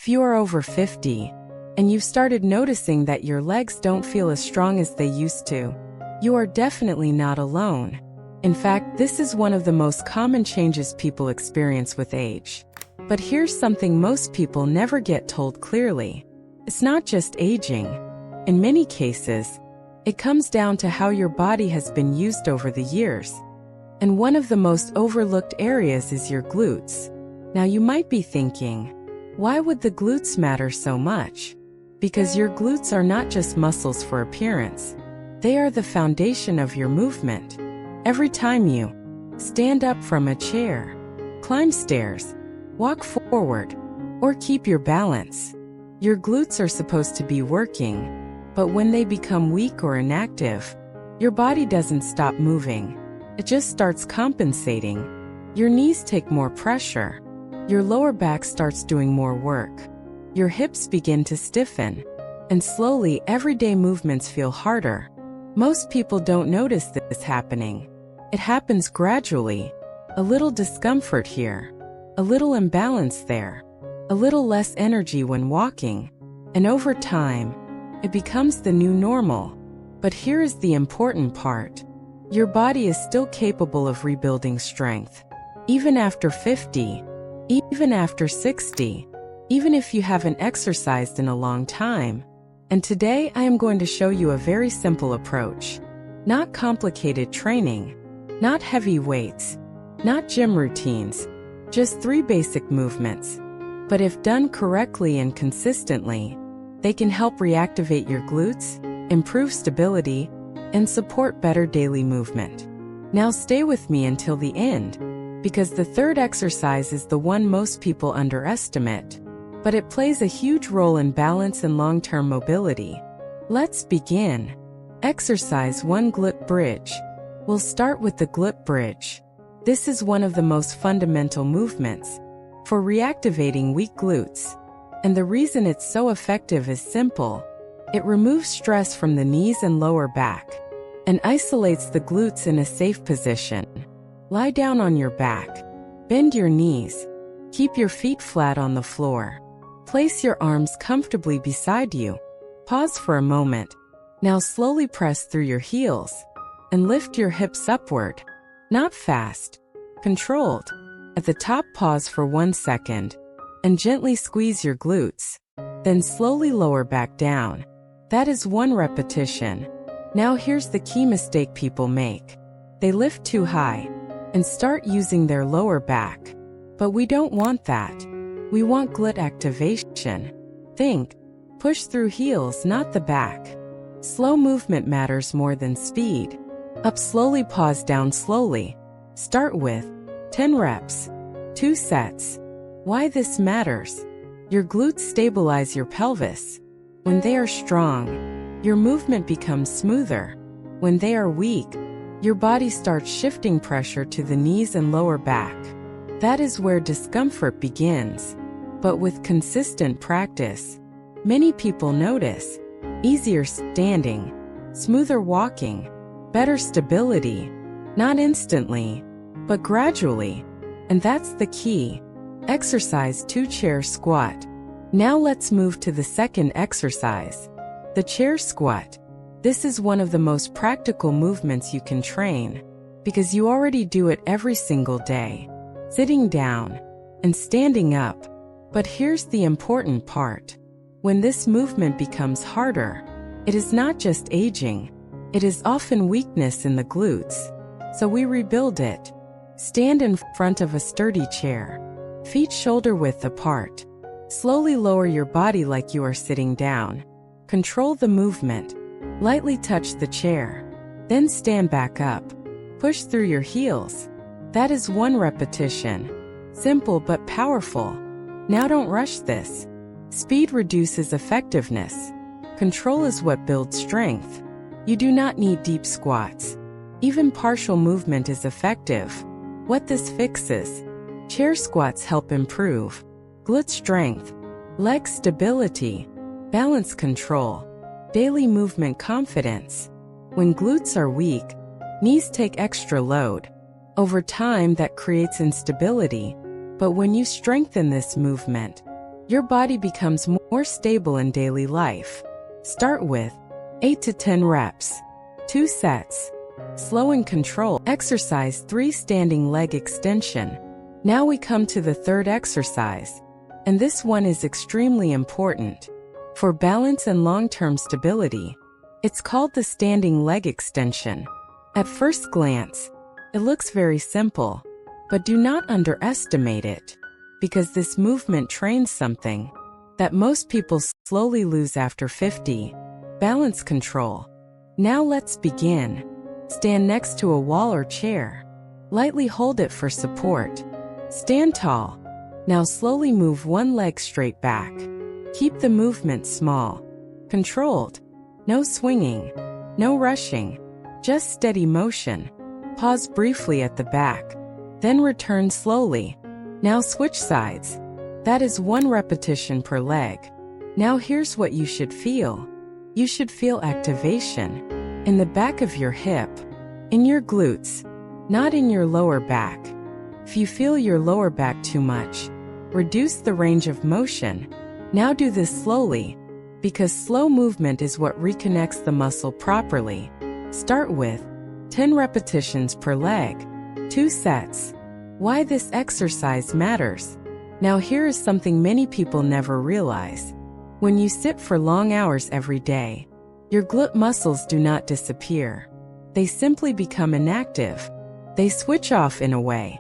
If you are over 50 and you've started noticing that your legs don't feel as strong as they used to, you are definitely not alone. In fact, this is one of the most common changes people experience with age. But here's something most people never get told clearly. It's not just aging. In many cases, it comes down to how your body has been used over the years. And one of the most overlooked areas is your glutes. Now you might be thinking, why would the glutes matter so much? Because your glutes are not just muscles for appearance. They are the foundation of your movement. Every time you stand up from a chair, climb stairs, walk forward, or keep your balance, your glutes are supposed to be working. But when they become weak or inactive, your body doesn't stop moving. It just starts compensating. Your knees take more pressure. Your lower back starts doing more work. Your hips begin to stiffen. And slowly, everyday movements feel harder. Most people don't notice this happening. It happens gradually. A little discomfort here, a little imbalance there, a little less energy when walking. And over time, it becomes the new normal. But here is the important part. Your body is still capable of rebuilding strength. Even after 50, even after 60, even if you haven't exercised in a long time. And today I am going to show you a very simple approach. Not complicated training, not heavy weights, not gym routines, just 3 basic movements. But if done correctly and consistently, they can help reactivate your glutes, improve stability, and support better daily movement. Now stay with me until the end, because the third exercise is the one most people underestimate, but it plays a huge role in balance and long-term mobility. Let's begin. Exercise 1: Glute Bridge. We'll start with the glute bridge. This is one of the most fundamental movements for reactivating weak glutes. And the reason it's so effective is simple. It removes stress from the knees and lower back and isolates the glutes in a safe position. Lie down on your back. Bend your knees. Keep your feet flat on the floor. Place your arms comfortably beside you. Pause for a moment. Now slowly press through your heels and lift your hips upward. Not fast. Controlled. At the top, pause for 1 second and gently squeeze your glutes. Then slowly lower back down. That is 1 repetition. Now here's the key mistake people make. They lift too high and start using their lower back. But we don't want that. We want glute activation. Think. Push through heels, not the back. Slow movement matters more than speed. Up slowly, pause, down slowly. Start with 10 reps, 2 sets. Why this matters? Your glutes stabilize your pelvis. When they are strong, your movement becomes smoother. When they are weak, your body starts shifting pressure to the knees and lower back. That is where discomfort begins. But with consistent practice, many people notice easier standing, smoother walking, better stability, not instantly, but gradually. And that's the key. Exercise 2: Chair Squat. Now let's move to the second exercise, the chair squat. This is one of the most practical movements you can train, because you already do it every single day, sitting down and standing up. But here's the important part. When this movement becomes harder, it is not just aging, it is often weakness in the glutes. So we rebuild it. Stand in front of a sturdy chair, feet shoulder-width apart. Slowly lower your body like you are sitting down. Control the movement. Lightly touch the chair. Then stand back up. Push through your heels. That is 1 repetition. Simple but powerful. Now don't rush this. Speed reduces effectiveness. Control is what builds strength. You do not need deep squats. Even partial movement is effective. What this fixes? Chair squats help improve glute strength, leg stability, balance control, daily movement confidence. When glutes are weak, knees take extra load. Over time, that creates instability. But when you strengthen this movement, your body becomes more stable in daily life. Start with 8 to 10 reps, 2 sets. Slow and control. Exercise 3, standing leg extension. Now we come to the third exercise, and this one is extremely important for balance and long-term stability. It's called the standing leg extension. At first glance, it looks very simple, but do not underestimate it, because this movement trains something that most people slowly lose after 50: balance control. Now let's begin. Stand next to a wall or chair. Lightly hold it for support. Stand tall. Now slowly move one leg straight back. Keep the movement small, controlled. No swinging, no rushing, just steady motion. Pause briefly at the back, then return slowly. Now switch sides. That is 1 repetition per leg. Now here's what you should feel. You should feel activation in the back of your hip, in your glutes, not in your lower back. If you feel your lower back too much, reduce the range of motion. Now do this slowly, because slow movement is what reconnects the muscle properly. Start with 10 repetitions per leg, 2 sets. Why this exercise matters. Now here is something many people never realize. When you sit for long hours every day, your glute muscles do not disappear. They simply become inactive. They switch off in a way.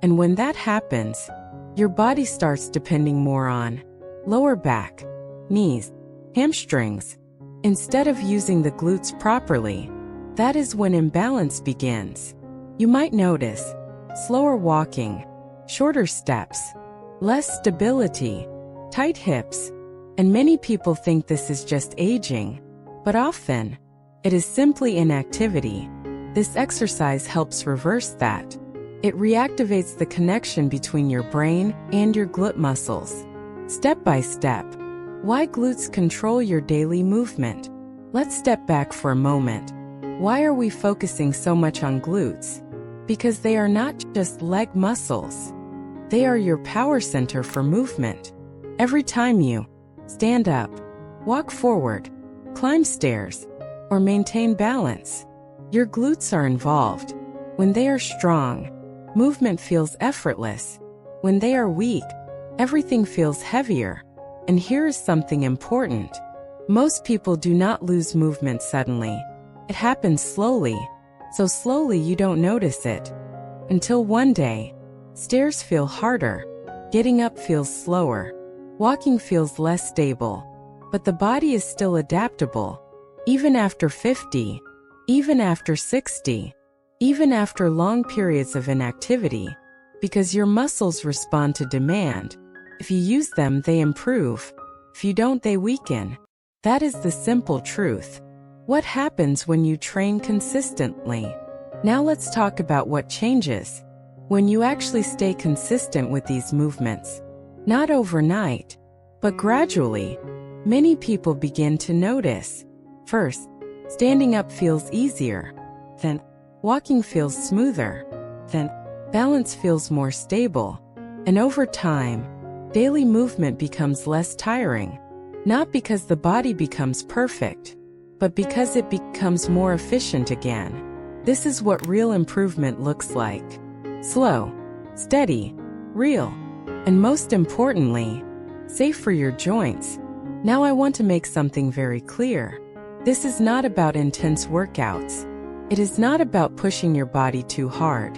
And when that happens, your body starts depending more on lower back, knees, hamstrings, instead of using the glutes properly. That is when imbalance begins. You might notice slower walking, shorter steps, less stability, tight hips, and many people think this is just aging, but often it is simply inactivity. This exercise helps reverse that. It reactivates the connection between your brain and your glute muscles. Step by step. Why glutes control your daily movement? Let's step back for a moment. Why are we focusing so much on glutes? Because they are not just leg muscles. They are your power center for movement. Every time you stand up, walk forward, climb stairs, or maintain balance, your glutes are involved. When they are strong, movement feels effortless. When they are weak, everything feels heavier. And here is something important. Most people do not lose movement suddenly. It happens slowly, so slowly you don't notice it. Until one day, stairs feel harder, getting up feels slower, walking feels less stable. But the body is still adaptable. Even after 50, even after 60, even after long periods of inactivity, because your muscles respond to demand. If you use them, they improve. If you don't, they weaken. That is the simple truth. What happens when you train consistently? Now let's talk about what changes when you actually stay consistent with these movements. Not overnight, but gradually. Many people begin to notice. First, standing up feels easier. Then, walking feels smoother. Then, balance feels more stable. And over time, daily movement becomes less tiring. Not because the body becomes perfect, but because it becomes more efficient again. This is what real improvement looks like. Slow, steady, real, and most importantly, safe for your joints. Now I want to make something very clear. This is not about intense workouts. It is not about pushing your body too hard.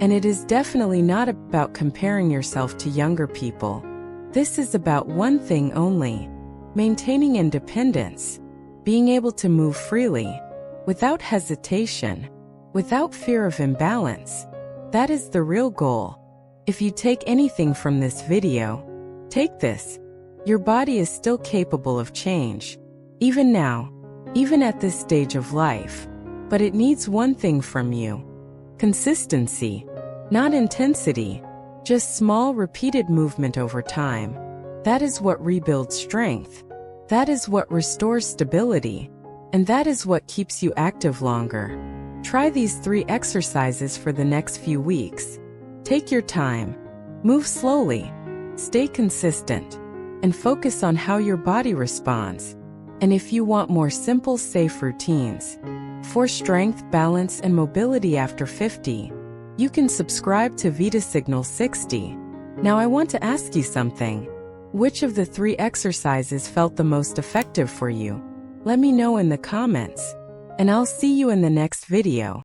And it is definitely not about comparing yourself to younger people. This is about one thing only: maintaining independence, being able to move freely, without hesitation, without fear of imbalance. That is the real goal. If you take anything from this video, take this. Your body is still capable of change, even now, even at this stage of life. But it needs one thing from you: consistency, not intensity, just small repeated movement over time. That is what rebuilds strength. That is what restores stability. And that is what keeps you active longer. Try these 3 exercises for the next few weeks. Take your time. Move slowly. Stay consistent. and focus on how your body responds. And if you want more simple, safe routines for strength, balance, and mobility after 50, you can subscribe to Vita Signal 60. Now I want to ask you something. Which of the 3 exercises felt the most effective for you? Let me know in the comments, and I'll see you in the next video.